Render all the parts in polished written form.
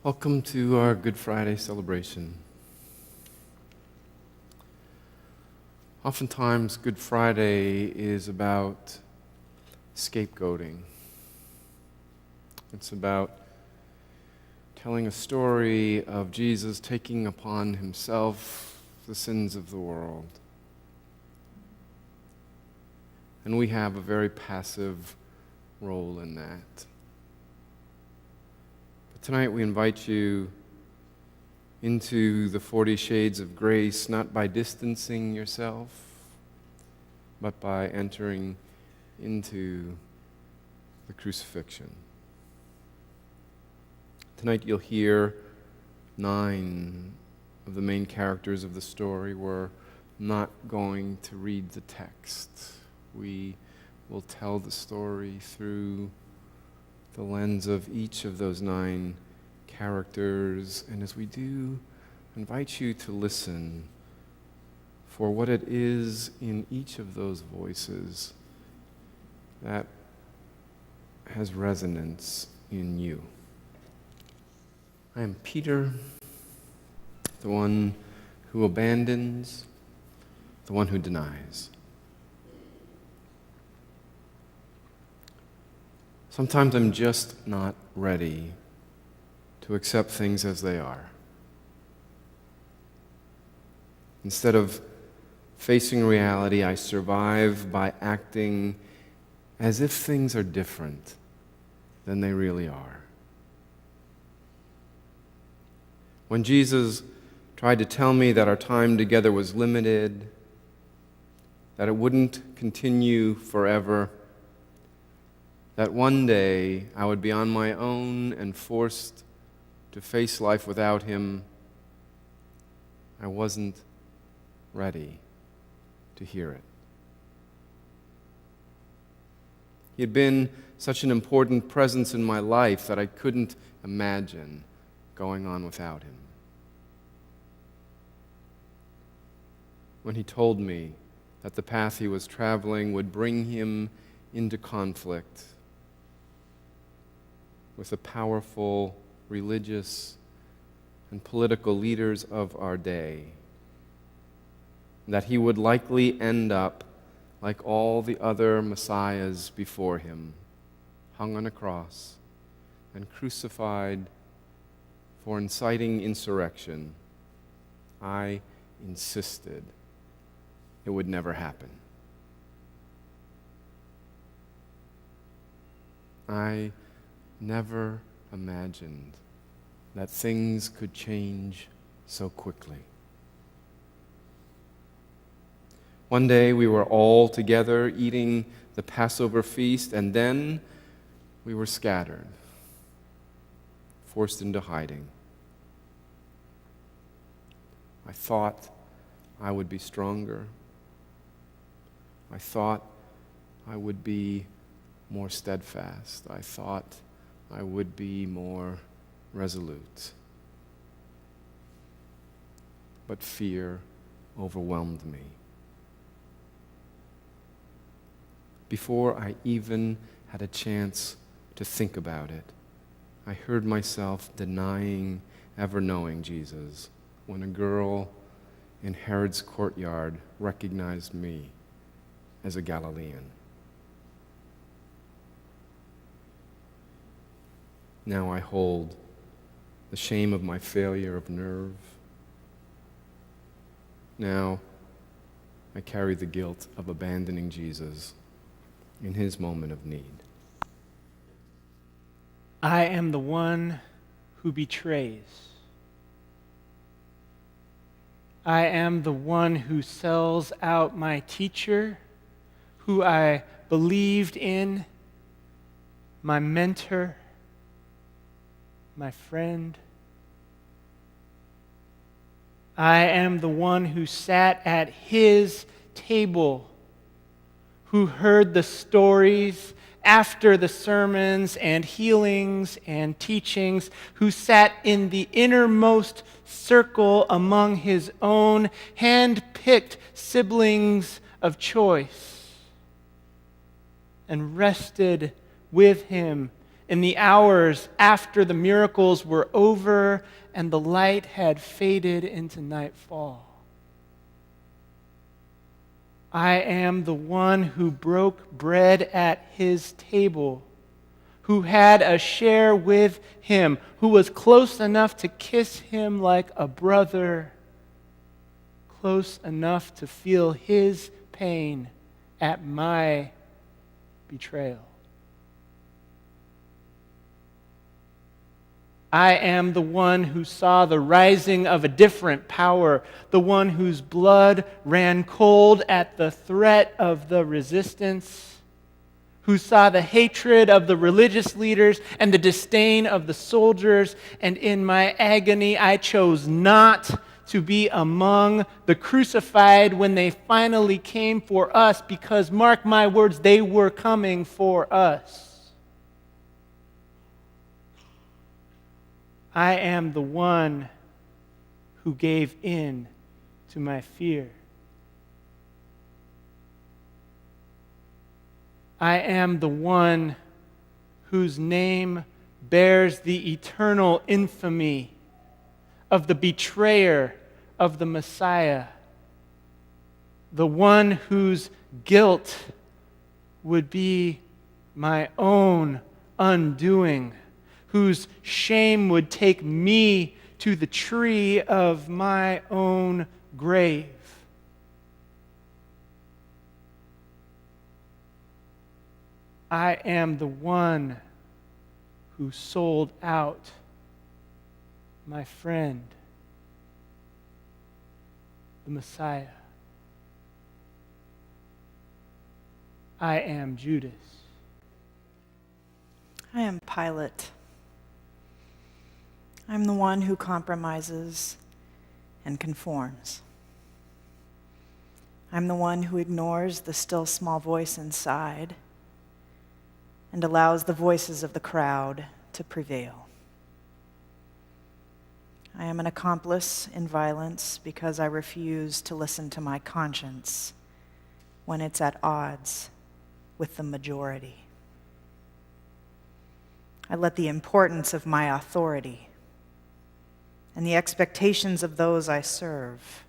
Welcome to our Good Friday celebration. Oftentimes, Good Friday is about scapegoating. It's about telling a story of Jesus taking upon himself the sins of the world. And we have a very passive role in that. But tonight we invite you into the 40 shades of grace, not by distancing yourself, but by entering into the crucifixion. Tonight you'll hear 9 of the main characters of the story. We're not going to read the text. We will tell the story through the lens of each of those 9 characters, and as we do, I invite you to listen for what it is in each of those voices that has resonance in you. I am Peter, the one who abandons, the one who denies. Sometimes I'm just not ready to accept things as they are. Instead of facing reality, I survive by acting as if things are different than they really are. When Jesus tried to tell me that our time together was limited, that it wouldn't continue forever, that one day I would be on my own and forced to face life without him, I wasn't ready to hear it. He had been such an important presence in my life that I couldn't imagine going on without him. When he told me that the path he was traveling would bring him into conflict with the powerful religious and political leaders of our day, that he would likely end up like all the other messiahs before him, hung on a cross and crucified for inciting insurrection, I insisted it would never happen. I never imagined that things could change so quickly. One day we were all together eating the Passover feast, and then we were scattered, forced into hiding. I thought I would be stronger. I thought I would be more steadfast. I thought I would be more resolute. But fear overwhelmed me. Before I even had a chance to think about it, I heard myself denying ever knowing Jesus when a girl in Herod's courtyard recognized me as a Galilean. Now I hold the shame of my failure of nerve. Now I carry the guilt of abandoning Jesus in his moment of need. I am the one who betrays. I am the one who sells out my teacher, who I believed in, my mentor, my friend. I am the one who sat at his table, who heard the stories after the sermons and healings and teachings, who sat in the innermost circle among his own hand-picked siblings of choice, and rested with him in the hours after the miracles were over and the light had faded into nightfall. I am the one who broke bread at his table, who had a share with him, who was close enough to kiss him like a brother, close enough to feel his pain at my betrayal. I am the one who saw the rising of a different power, the one whose blood ran cold at the threat of the resistance, who saw the hatred of the religious leaders and the disdain of the soldiers, and in my agony I chose not to be among the crucified when they finally came for us, because, mark my words, they were coming for us. I am the one who gave in to my fear. I am the one whose name bears the eternal infamy of the betrayer of the Messiah, the one whose guilt would be my own undoing, whose shame would take me to the tree of my own grave. I am the one who sold out my friend, the Messiah. I am Judas. I am Pilate. I'm the one who compromises and conforms. I'm the one who ignores the still small voice inside and allows the voices of the crowd to prevail. I am an accomplice in violence because I refuse to listen to my conscience when it's at odds with the majority. I let the importance of my authority and the expectations of those I serve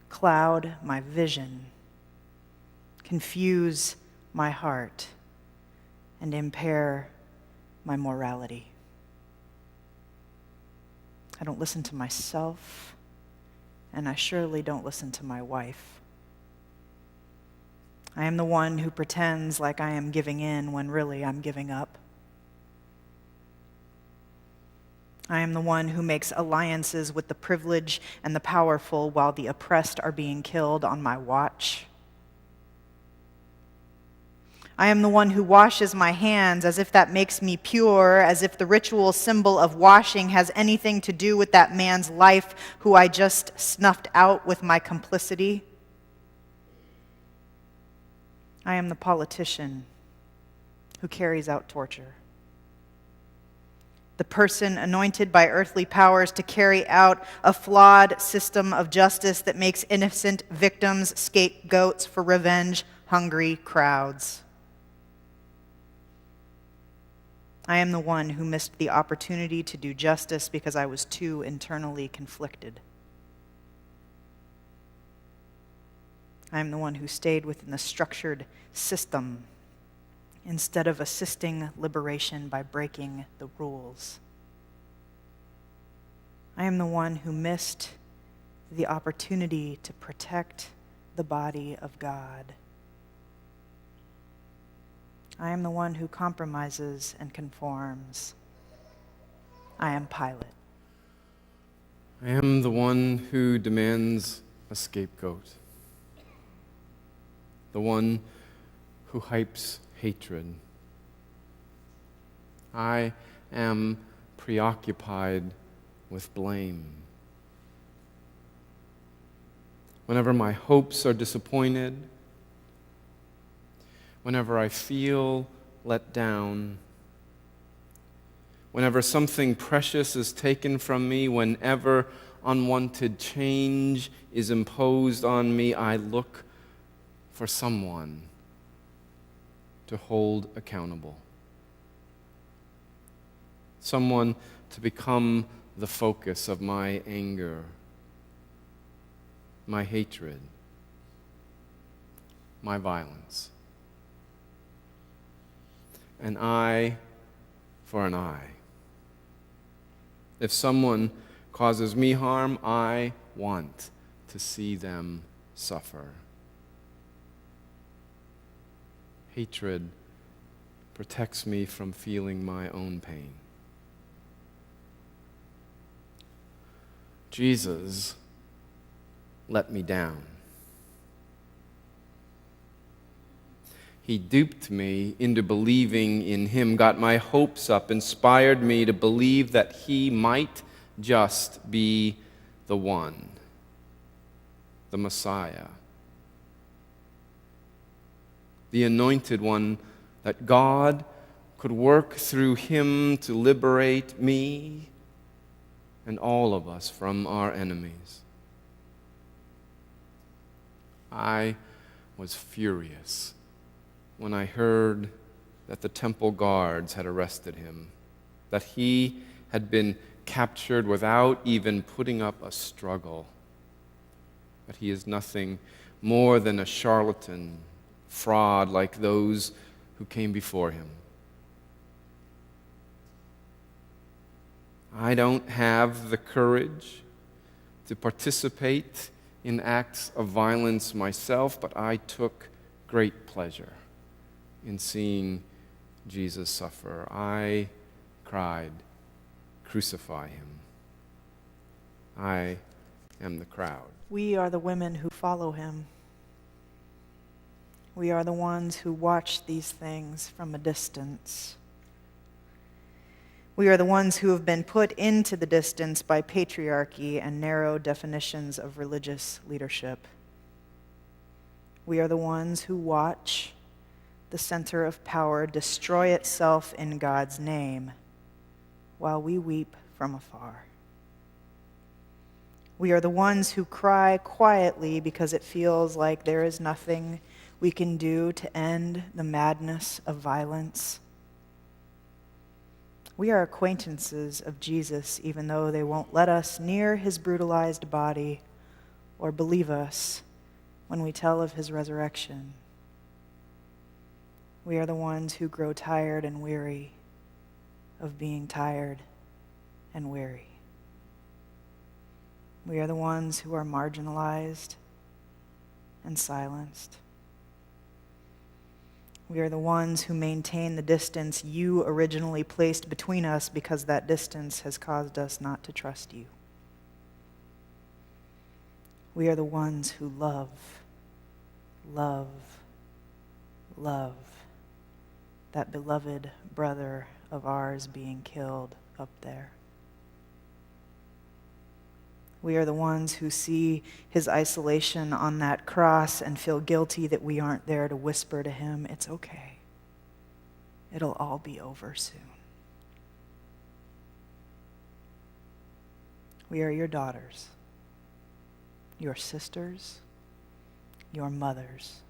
cloud my vision, confuse my heart, and impair my morality. I don't listen to myself, and I surely don't listen to my wife. I am the one who pretends like I am giving in when really I'm giving up. I am the one who makes alliances with the privileged and the powerful while the oppressed are being killed on my watch. I am the one who washes my hands as if that makes me pure, as if the ritual symbol of washing has anything to do with that man's life who I just snuffed out with my complicity. I am the politician who carries out torture, the person anointed by earthly powers to carry out a flawed system of justice that makes innocent victims scapegoats for revenge-hungry crowds. I am the one who missed the opportunity to do justice because I was too internally conflicted. I am the one who stayed within the structured system instead of assisting liberation by breaking the rules. I am the one who missed the opportunity to protect the body of God. I am the one who compromises and conforms. I am Pilate. I am the one who demands a scapegoat, the one who hypes hatred. I am preoccupied with blame. Whenever my hopes are disappointed, whenever I feel let down, whenever something precious is taken from me, whenever unwanted change is imposed on me, I look for someone to hold accountable. someone to become the focus of my anger, my hatred, my violence. An eye for an eye. If someone causes me harm, I want to see them suffer. Hatred protects me from feeling my own pain. Jesus let me down. He duped me into believing in him, got my hopes up, inspired me to believe that he might just be the one, the Messiah, the anointed one, that God could work through him to liberate me and all of us from our enemies. I was furious when I heard that the temple guards had arrested him, that he had been captured without even putting up a struggle, that he is nothing more than a charlatan, fraud like those who came before him. I don't have the courage to participate in acts of violence myself, but I took great pleasure in seeing Jesus suffer. I cried, "Crucify him." I am the crowd. We are the women who follow him. We are the ones who watch these things from a distance. We are the ones who have been put into the distance by patriarchy and narrow definitions of religious leadership. We are the ones who watch the center of power destroy itself in God's name while we weep from afar. We are the ones who cry quietly because it feels like there is nothing we can do to end the madness of violence. We are acquaintances of Jesus, even though they won't let us near his brutalized body or believe us when we tell of his resurrection. We are the ones who grow tired and weary of being tired and weary. We are the ones who are marginalized and silenced. We are the ones who maintain the distance you originally placed between us because that distance has caused us not to trust you. We are the ones who love, love, love that beloved brother of ours being killed up there. We are the ones who see his isolation on that cross and feel guilty that we aren't there to whisper to him, "It's okay. It'll all be over soon." We are your daughters, your sisters, your mothers,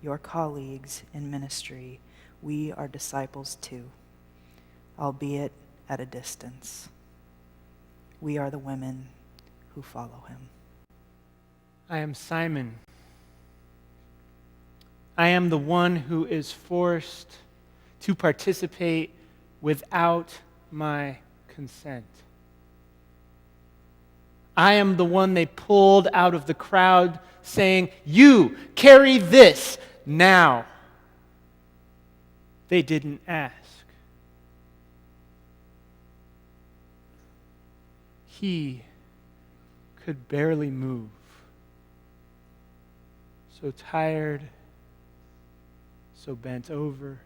your colleagues in ministry. We are disciples too, albeit at a distance. We are the women who follow him. I am Simon. I am the one who is forced to participate without my consent. I am the one they pulled out of the crowd saying, "You carry this now." They didn't ask. He could barely move. So tired, so bent over.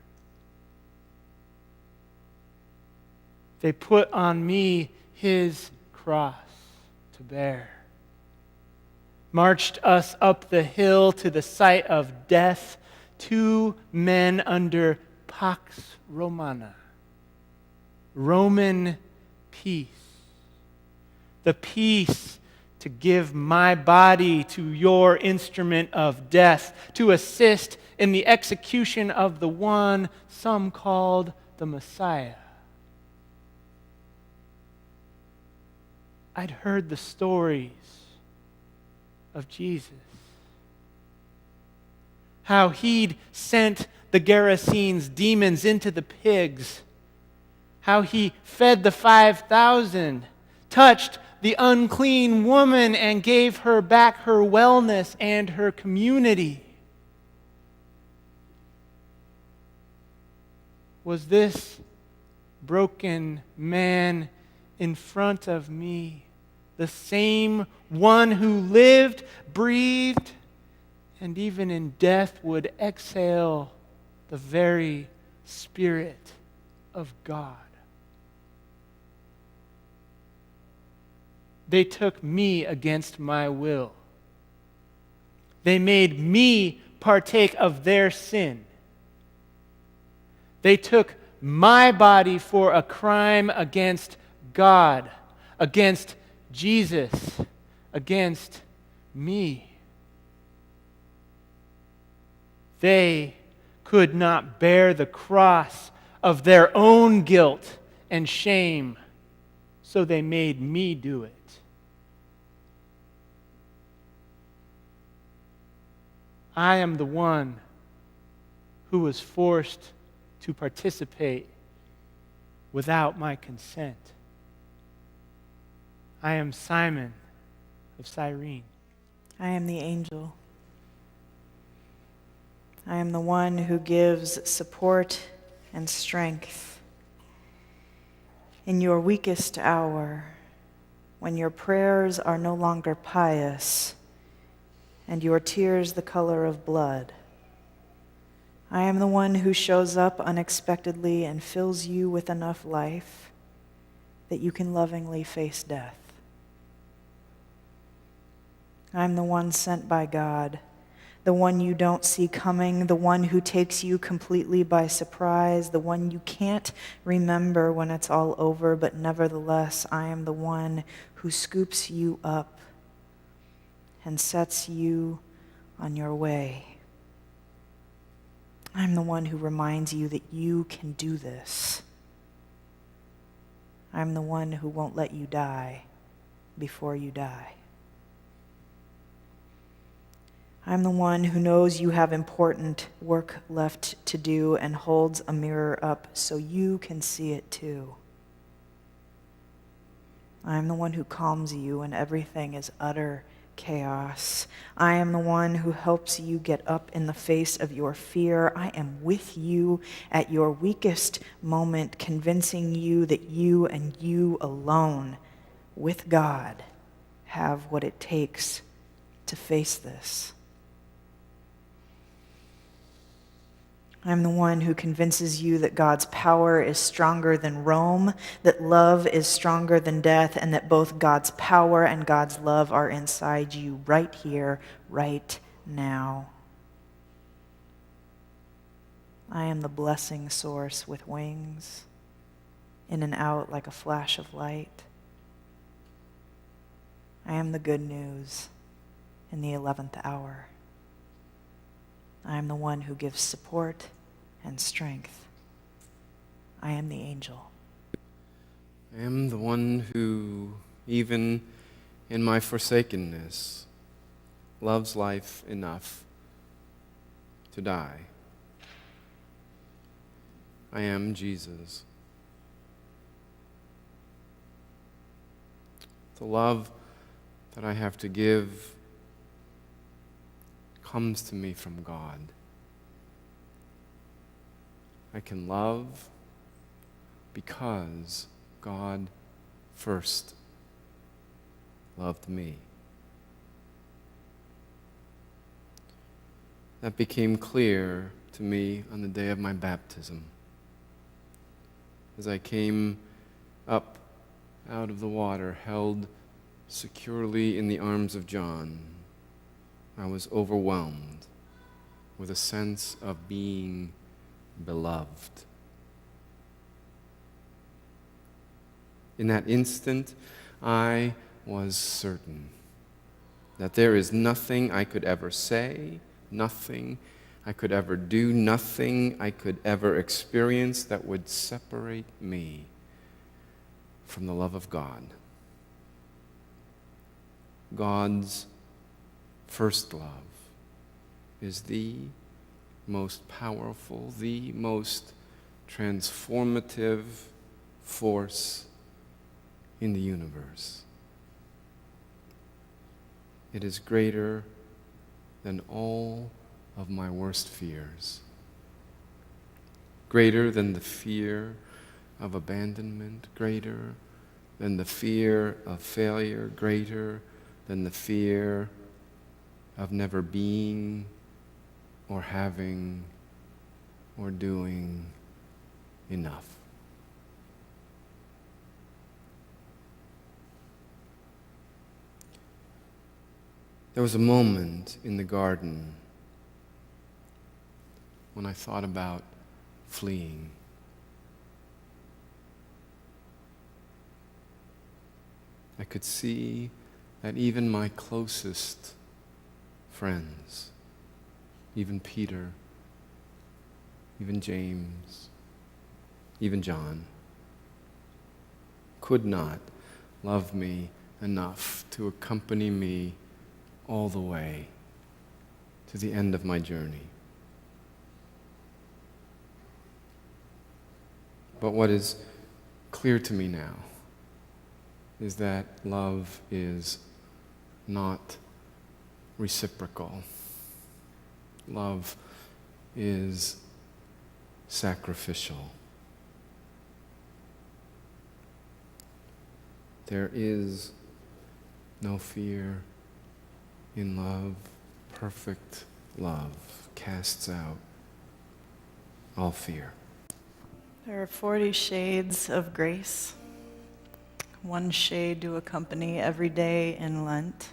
They put on me his cross to bear. Marched us up the hill to the site of death, 2 men under Pax Romana, Roman peace. The peace to give my body to your instrument of death, to assist in the execution of the one some called the Messiah. I'd heard the stories of Jesus. How he'd sent the Gerasenes' demons into the pigs. How he fed the 5,000, touched the unclean woman and gave her back her wellness and her community. Was this broken man in front of me the same one who lived, breathed, and even in death would exhale the very Spirit of God? They took me against my will. They made me partake of their sin. They took my body for a crime against God, against Jesus, against me. They could not bear the cross of their own guilt and shame, so they made me do it. I am the one who was forced to participate without my consent. I am Simon of Cyrene. I am the angel. I am the one who gives support and strength. In your weakest hour, when your prayers are no longer pious and your tears the color of blood, I am the one who shows up unexpectedly and fills you with enough life that you can lovingly face death. I'm the one sent by God, the one you don't see coming, the one who takes you completely by surprise, the one you can't remember when it's all over, but nevertheless, I am the one who scoops you up and sets you on your way. I'm the one who reminds you that you can do this. I'm the one who won't let you die before you die. I'm the one who knows you have important work left to do and holds a mirror up so you can see it too. I'm the one who calms you when everything is utter chaos. I am the one who helps you get up in the face of your fear. I am with you at your weakest moment, convincing you that you and you alone, with God, have what it takes to face this. I'm the one who convinces you that God's power is stronger than Rome, that love is stronger than death, and that both God's power and God's love are inside you right here, right now. I am the blessing source with wings, in and out like a flash of light. I am the good news in the 11th hour. I am the one who gives support and strength. I am the angel. I am the one who, even in my forsakenness, loves life enough to die. I am Jesus. The love that I have to give comes to me from God. I can love because God first loved me. That became clear to me on the day of my baptism. As I came up out of the water, held securely in the arms of John, I was overwhelmed with a sense of being beloved. In that instant, I was certain that there is nothing I could ever say, nothing I could ever do, nothing I could ever experience that would separate me from the love of God. God's first love is the most powerful, the most transformative force in the universe. It is greater than all of my worst fears, greater than the fear of abandonment, greater than the fear of failure, greater than the fear of never being or having or doing enough. There was a moment in the garden when I thought about fleeing. I could see that even my closest friends, even Peter, even James, even John, could not love me enough to accompany me all the way to the end of my journey. But what is clear to me now is that love is not reciprocal. Love is sacrificial. There is no fear in love. Perfect love casts out all fear. There are 40 shades of grace, one shade to accompany every day in Lent.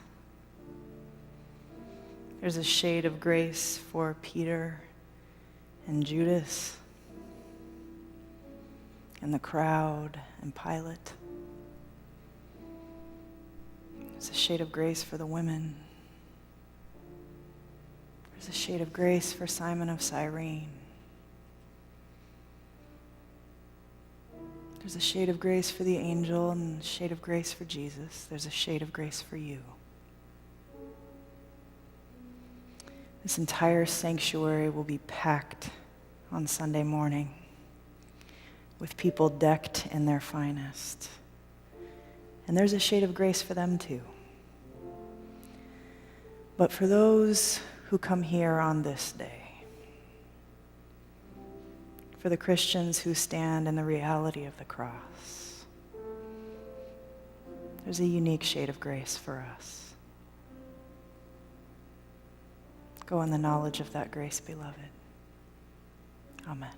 There's a shade of grace for Peter and Judas and the crowd and Pilate. There's a shade of grace for the women. There's a shade of grace for Simon of Cyrene. There's a shade of grace for the angel and a shade of grace for Jesus. There's a shade of grace for you. This entire sanctuary will be packed on Sunday morning with people decked in their finest. And there's a shade of grace for them too. But for those who come here on this day, for the Christians who stand in the reality of the cross, there's a unique shade of grace for us. Go in the knowledge of that grace, beloved. Amen.